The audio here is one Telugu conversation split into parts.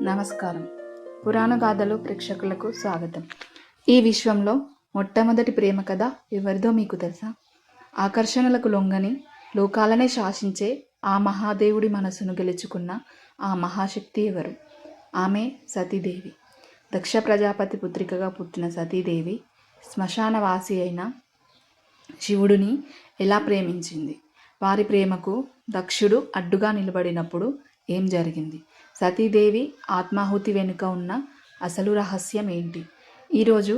నమస్కారం. పురాణ గాథలు ప్రేక్షకులకు స్వాగతం. ఈ విశ్వంలో మొట్టమొదటి ప్రేమ కథ ఎవరిదో మీకు తెలుసా? ఆకర్షణలకు లొంగని లోకాలనే శాసించే ఆ మహాదేవుడి మనసును గెలుచుకున్న ఆ మహాశక్తి ఎవరు? ఆమె సతీదేవి. దక్ష ప్రజాపతి పుత్రికగా పుట్టిన సతీదేవి శ్మశానవాసి అయిన శివుడిని ఎలా ప్రేమించింది? వారి ప్రేమకు దక్షుడు అడ్డుగా నిలబడినప్పుడు ఏం జరిగింది? సతీదేవి ఆత్మాహుతి వెనుక ఉన్న అసలు రహస్యం ఏంటి? ఈరోజు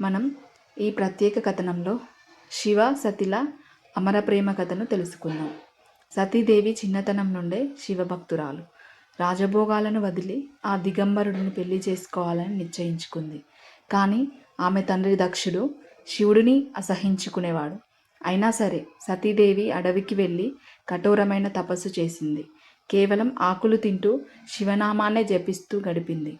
మనం ఈ ప్రత్యేక కథనంలో శివ సతిల అమర ప్రేమ కథను తెలుసుకుందాం. సతీదేవి చిన్నతనం నుండే శివభక్తురాలు. రాజభోగాలను వదిలి ఆ దిగంబరుడిని పెళ్లి చేసుకోవాలని నిశ్చయించుకుంది. కానీ ఆమె తండ్రి దక్షుడు శివుడిని అసహించుకునేవాడు. అయినా సరే సతీదేవి అడవికి వెళ్ళి కఠోరమైన తపస్సు చేసింది. కేవలం ఆకులు తింటూ శివనామాన్నే జపిస్తూ గడిపింది.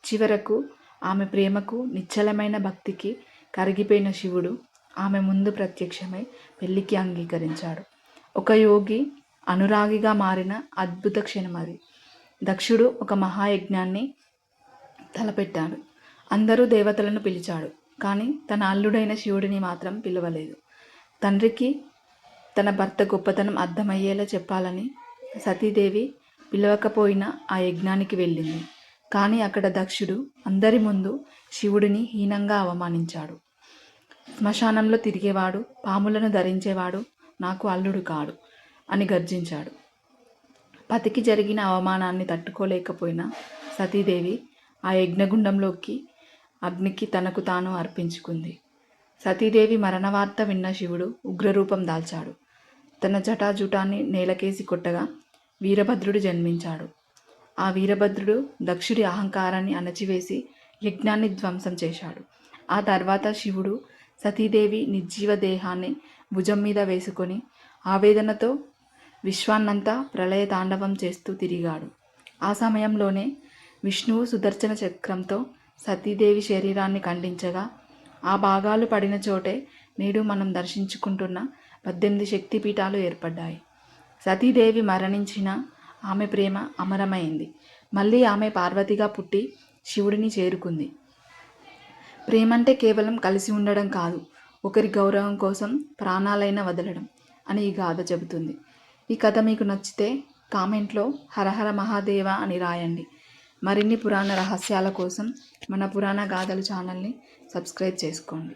చివరకు ఆమె ప్రేమకు నిశ్చలమైన భక్తికి కరిగిపోయిన శివుడు ఆమె ముందు ప్రత్యక్షమై పెళ్లికి అంగీకరించాడు. ఒక యోగి అనురాగిగా మారిన అద్భుత క్షణం అది. దక్షుడు ఒక మహాయజ్ఞాన్ని తలపెట్టాడు. అందరూ దేవతలను పిలిచాడు. కానీ తన అల్లుడైన శివుడిని మాత్రం పిలవలేదు. తండ్రికి తన భర్త గొప్పతనం అర్థమయ్యేలా చెప్పాలని సతీదేవి పిలవకపోయినా ఆ యజ్ఞానికి వెళ్ళింది. కానీ అక్కడ దక్షుడు అందరి ముందు శివుడిని హీనంగా అవమానించాడు. శ్మశానంలో తిరిగేవాడు, పాములను ధరించేవాడు నాకు అల్లుడు కాడు అని గర్జించాడు. పతికి జరిగిన అవమానాన్ని తట్టుకోలేకపోయిన సతీదేవి ఆ యజ్ఞగుండంలోకి అగ్నికి తనకు తాను అర్పించుకుంది. సతీదేవి మరణవార్త విన్న శివుడు ఉగ్రరూపం దాల్చాడు. తన జటాజుటాన్ని నేలకేసి కొట్టగా వీరభద్రుడు జన్మించాడు. ఆ వీరభద్రుడు దక్షుడి అహంకారాన్ని అణచివేసి యజ్ఞాన్ని ధ్వంసం చేశాడు. ఆ తర్వాత శివుడు సతీదేవి నిర్జీవ దేహాన్ని భుజం మీద వేసుకొని ఆవేదనతో విశ్వాన్నంతా ప్రళయ తాండవం చేస్తూ తిరిగాడు. ఆ సమయంలోనే విష్ణువు సుదర్శన చక్రంతో సతీదేవి శరీరాన్ని ఖండించగా ఆ భాగాలు పడిన చోటే నేడు మనం దర్శించుకుంటున్న 18 శక్తిపీఠాలు ఏర్పడ్డాయి. సతీదేవి మరణించిన ఆమె ప్రేమ అమరమైంది. మళ్ళీ ఆమె పార్వతిగా పుట్టి శివుడిని చేరుకుంది. ప్రేమంటే కేవలం కలిసి ఉండడం కాదు, ఒకరి గౌరవం కోసం ప్రాణాలైనా వదలడం అని ఈ గాథ చెబుతుంది. ఈ కథ మీకు నచ్చితే కామెంట్లో హరహర మహాదేవ అని రాయండి. మరిన్ని పురాణ రహస్యాల కోసం మన పురాణ గాథలు ఛానల్ని సబ్స్క్రైబ్ చేసుకోండి.